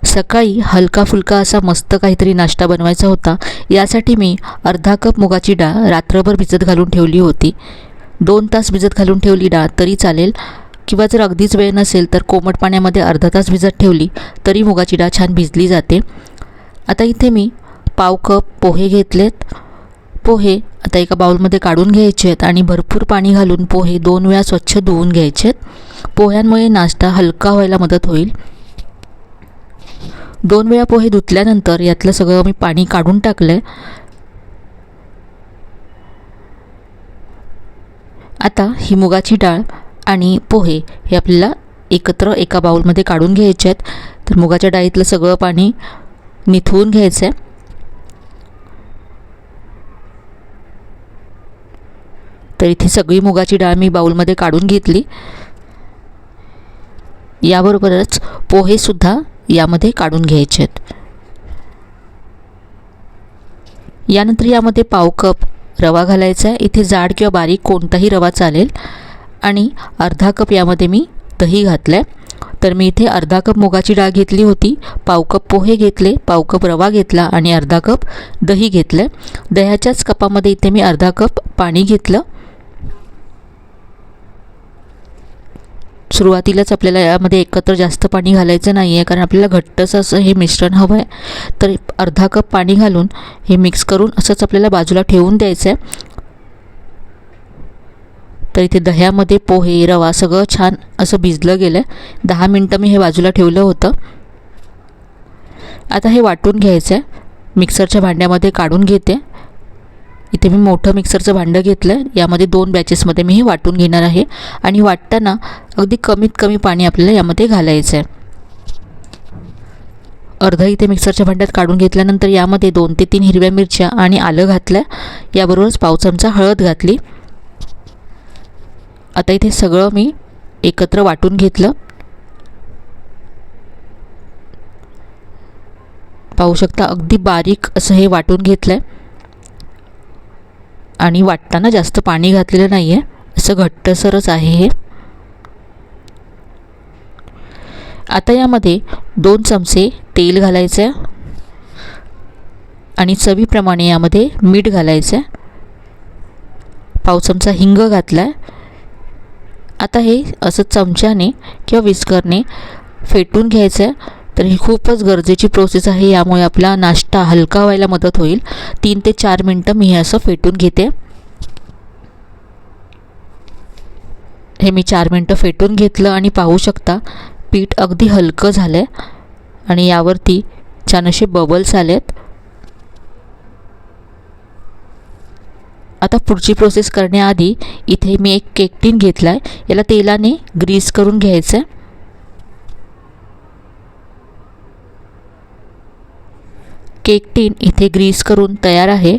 सकाळी हलका फुलका असा मस्त काहीतरी नाश्ता बनवायचा होता। यासाठी मी अर्धा कप मुगाची डाळ रात्रभर भिजत घालून ठेवली होती। 2 तास भिजत घालून ठेवली डाळ तरी चालेल, किंवा जर अगदीच वेळ नसेल तर कोमट पाण्यामध्ये अर्धा तास भिजत ठेवली तरी मुगाची डाळ छान भिजली जाते। आता इथे मी पाव कप पोहे घेतलेत। पोहे आता एका बाउलमध्ये काढून घ्यायचे आहेत आणि भरपूर पाणी घालून पोहे 2 वेळा स्वच्छ धुवून घ्यायचे आहेत। पोह्यांमुळे नाश्ता हलका व्हायला मदत होईल। 2 वेळा पोहे धुतल्यानंतर यातलं सगळं मी पाणी काढून टाकलंय। आता ही मुगाची डाळ आणि पोहे हे आपल्याला एकत्र एका बाउलमध्ये काढून घ्यायचे आहेत। तर मुगाच्या डाळीतलं सगळं पाणी निथळून घ्यायचं आहे। तर इथे सगळी मुगाची डाळ मी बाउलमध्ये काढून घेतली। याबरोबरच पोहे सुद्धा यामध्ये काढून घ्यायचे आहेत। यानंतर यामध्ये पाव कप रवा घालायचा आहे। इथे जाड किंवा बारीक कोणताही रवा चालेल। आणि अर्धा कप यामध्ये मी दही घातलं आहे। तर मी इथे अर्धा कप मुगाची डाळ घेतली होती, पाव कप पोहे घेतले, पाव कप रवा घेतला आणि अर्धा कप दही घेतलं। दह्याच्याच कपामध्ये इथे मी अर्धा कप पाणी घेतलं। सुरुवातीलाच आपल्याला यामध्ये एकत्र जास्त पाणी घालायचं नाही आहे, कारण आपल्याला घट्टसं असं हे मिश्रण हवं आहे। तर अर्धा कप पाणी घालून हे मिक्स करून असंच आपल्याला बाजूला ठेवून द्यायचं आहे। तर इथे दह्यामध्ये पोहे रवा सगळं छान असं भिजलं गेलं आहे। 10 मिनटं मी हे बाजूला ठेवलं होतं। आता हे वाटून घ्यायचं आहे। मिक्सरच्या भांड्यामध्ये काढून घेते। इथे मी मोठं मिक्सरचं भांडं घेतलं आहे। यामध्ये 2 बॅचेसमध्ये मी हे वाटून घेणार आहे। आणि वाटताना अगदी कमीत कमी पाणी आपल्याला यामध्ये घालायचं आहे। अर्धा इथे मिक्सरच्या भांड्यात काढून घेतल्यानंतर यामध्ये 2 ते 3 हिरव्या मिरच्या आणि आलं घातलं। याबरोबरच पाव चमचा हळद घातली। आता इथे सगळं मी एकत्र वाटून घेतलं। पाहू शकता अगदी बारीक असं हे वाटून घेतलंय आणि वाटताना जास्त पाणी घातलेलं नाही आहे, असं घट्टसरच आहे हे। आता यामध्ये 2 चमचे तेल घालायचं आहे आणि चवीप्रमाणे यामध्ये मीठ घालायचं आहे। पाव चमचा हिंग घातला आहे। आता हे असं चमच्याने किंवा विस्करने फेटून घ्यायचं आहे। तर ही खूपच गरजेची प्रोसेस आहे, यामुळे आपला नाश्ता हलका व्हायला मदत होईल। 3 ते 4 मिनटं मी हे असं फेटून घेते। हे मी 4 मिनटं फेटून घेतलं आणि पाहू शकता पीठ अगदी हलकं झालं आहे आणि यावरती छान असे बबल्स आलेत। आता पुढची प्रोसेस करण्याआधी इथे मी एक केक टीन घेतला आहे। याला तेलाने ग्रीस करून घ्यायचं आहे। केक टीन इथे ग्रीस करून तयार आहे।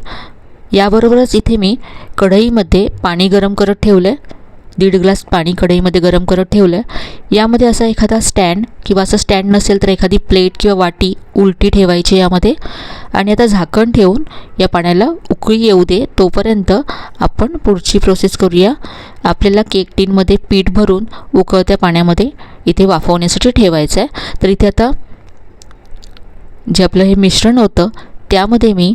याबरोबरच इथे मी कढईमध्ये पाणी गरम करत ठेवलं आहे। 1.5 ग्लास पाणी कढईमध्ये गरम करत ठेवलं आहे। यामध्ये असा एखादा स्टँड किंवा असं स्टँड नसेल तर एखादी प्लेट किंवा वाटी उलटी ठेवायची यामध्ये। आणि आता झाकण ठेवून या पाण्याला उकळी येऊ दे, तोपर्यंत आपण पुढची प्रोसेस करूया। आपल्याला केक टीनमध्ये पीठ भरून उकळत्या पाण्यामध्ये इथे वाफवण्यासाठी ठेवायचं आहे। तर इथे आता जे आपलं हे मिश्रण होतं त्यामध्ये मी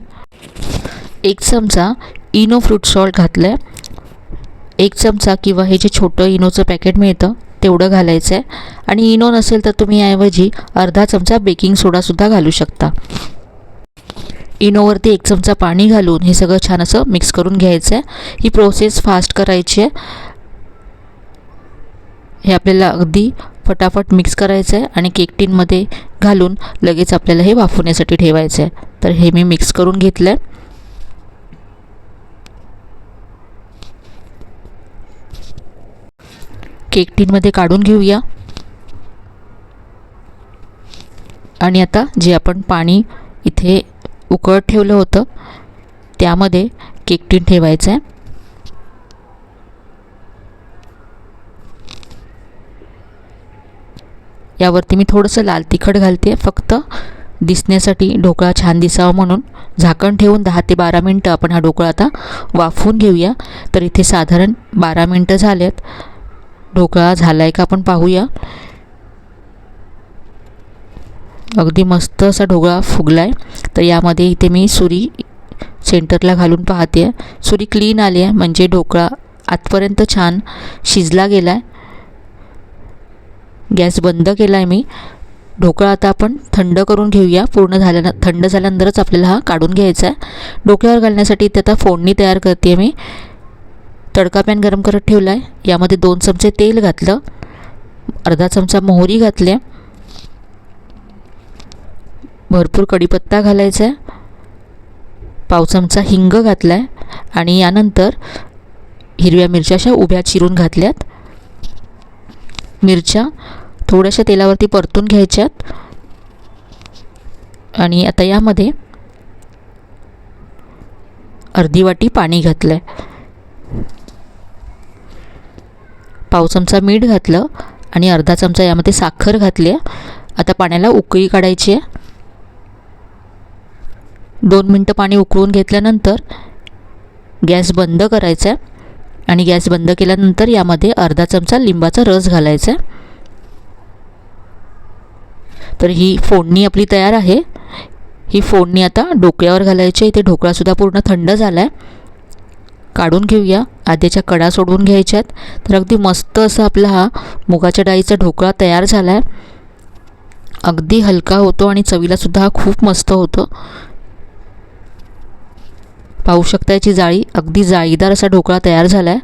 1 चमचा इनो फ्रूट सॉल्ट घातलं आहे। 1 चमचा किंवा हे जे छोटं इनोचं पॅकेट मिळतं तेवढं घालायचं आहे। आणि इनो नसेल तर तुम्ही याऐवजी अर्धा चमचा बेकिंग सोडासुद्धा घालू शकता। इनोवरती 1 चमचा पाणी घालून हे सगळं छान असं मिक्स करून घ्यायचं आहे। ही प्रोसेस फास्ट करायची आहे। हे आपल्याला अगदी फटाफट मिक्स करायचं आहे आणि केक टीनमध्ये घालून लगेच आपल्याला हे वाफवण्यासाठी ठेवायचं आहे। तर हे मी मिक्स करून घेतलं आहे। केक टीनमध्ये काढून घेऊया। आणि आता जे आपण पाणी इथे उकळत ठेवलं होतं त्यामध्ये केक टीन ठेवायचं आहे। यावरती मी थोडंसं लाल तिखट घालते, फक्त दिसण्यासाठी ढोकळा छान दिसावा म्हणून। झाकण ठेवून 10 ते 12 मिनटं आपण हा ढोकळा आता वाफवून घेऊया। तर इथे साधारण 12 मिनटं झालेत। ढोकळा झालाय का आपण पाहूया। अगदी मस्त असा ढोकळा फुगला आहे. तर यामध्ये इथे मी सुरी सेंटरला घालून पाहते आहे. सुरी क्लीन आली आहे म्हणजे ढोकळा आतपर्यंत छान शिजला गेला आहे. गॅस बंद केला आहे मी. ढोकळा आता आपण थंड करून घेऊया. थंड झाल्यानंतरच आपल्याला हा काढून घ्यायचा आहे. ढोकळ्यावर घालण्यासाठी इथे आता फोडणी तयार करते आहे मी. तडका पॅन गरम करत ठेवला आहे. यामध्ये 2 चमचे तेल घातलं, अर्धा चमचा मोहरी घातली, भरपूर कढीपत्ता घालायचा आहे, पाव चमचा हिंग घातला आहे आणि यानंतर हिरव्या मिरच्या अशा उभ्या चिरून घातल्यात. मिरच्या थोड्याशा तेलावरती परतून घ्यायच्यात आणि आता यामध्ये अर्धी वाटी पाणी घातलं आहे, पाव चमचा मीठ घातलं आणि अर्धा चमचा यामध्ये साखर घातली आहे. आता पाण्याला उकळी काढायची आहे. 2 मिनटं पाणी उकळून घेतल्यानंतर गॅस बंद करायचा आहे आणि गॅस बंद केल्यानंतर यामध्ये अर्धा चमचा लिंबाचा रस घालायचा आहे. तर ही फोडणी आपली तयार आहे. ही फोडणी आता ढोकळ्यावर घालायची. इथे ढोकळासुद्धा पूर्ण थंड झाला आहे. काढून घेऊया. आधीच्या कडा सोडवून घ्यायच्यात. तर अगदी मस्त असा आपला हा मुगाच्या डाळीचा ढोकळा तयार झाला आहे. अगदी हलका होतो आणि चवीलासुद्धा हा खूप मस्त होतो. पाहू शकता याची जाळी, अगदी जाळीदार असा ढोकळा तयार झाला आहे.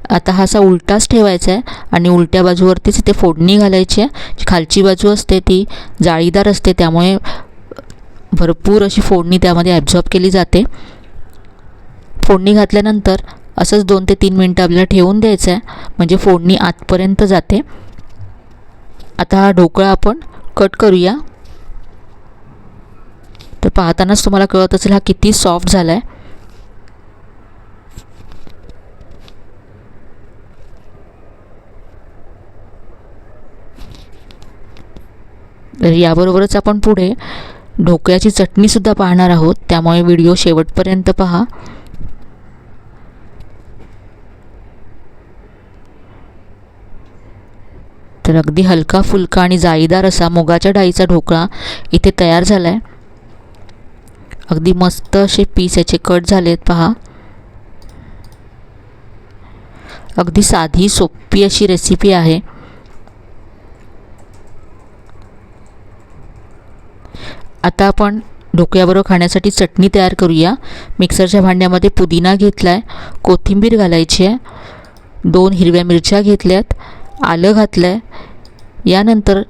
आता हा असा उलटाच ठेवायचा आहे आणि उलट्या बाजूवरतीच इथे फोडणी घालायची आहे. खालची बाजू असते ती जाळीदार असते, त्यामुळे भरपूर अशी फोडणी त्यामध्ये ॲब्झॉर्ब केली जाते. फोडणी घातल्यानंतर असंच 2 ते 3 मिनटं आपल्याला ठेवून द्यायचं आहे म्हणजे फोडणी आतपर्यंत जाते. आता हा ढोकळा आपण कट करूया. तर पाहतानाच तुम्हाला कळत असेल हा किती सॉफ्ट झाला आहे. तर याबरोबरच आपण पुढे ढोकळ्याची चटणीसुद्धा पाहणार आहोत, त्यामुळे व्हिडिओ शेवटपर्यंत पहा. तर अगदी हलका फुलका आणि जाळीदार असा मुगाच्या डाळीचा ढोकळा इथे तयार झाला आहे. अगदी मस्त असे पीस याचे कट झालेत पहा. अगदी साधी सोपी अशी रेसिपी आहे. आता आपण ढोकळ्याबरोबर खाण्यासाठी चटणी तयार करूया. मिक्सरच्या भांड्यामध्ये पुदिना घेतला आहे, कोथिंबीर घालायची आहे, 2 हिरव्या मिरच्या घेतल्यात, आलं घातलं आहे. यानंतर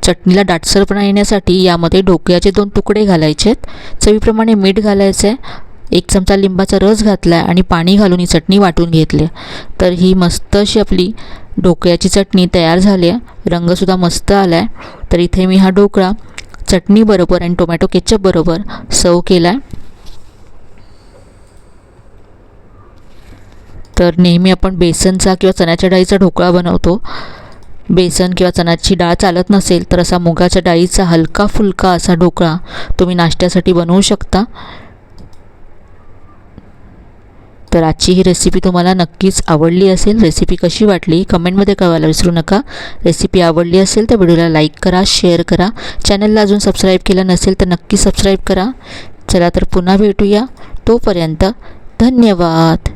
चटणीला दाटसरपणा येण्यासाठी यामध्ये ढोकळ्याचे 2 तुकडे घालायचे आहेत. चवीप्रमाणे मीठ घालायचं आहे, 1 चमचा लिंबाचा रस घातला आहे आणि पाणी घालून ही चटणी वाटून घेतली. तर ही मस्त अशी आपली ढोकळ्याची चटणी तयार झाली आहे. रंगसुद्धा मस्त आला आहे. तर इथे मी हा ढोकळा चटणी बरोबर आणि टोमॅटो केचप बरोबर सर्व केला आहे. तर नेहमी आपण बेसनचा किंवा चण्याच्या डाळीचा ढोकळा बनवतो. बेसन किंवा चण्याची डाळ चालत नसेल तर असा मुगाच्या डाळीचा हलका फुलका असा ढोकळा तुम्ही नाश्त्यासाठी बनवू शकता. तर आजची ही रेसिपी तुम्हाला नक्कीच आवडली असेल. रेसिपी कशी वाटली कमेंटमध्ये कळवायला विसरू नका. रेसिपी आवडली असेल तर व्हिडिओला लाईक करा, शेअर करा. चॅनलला अजून सबस्क्राईब केलं नसेल तर नक्की सबस्क्राईब करा. चला तर पुन्हा भेटूया. तोपर्यंत धन्यवाद.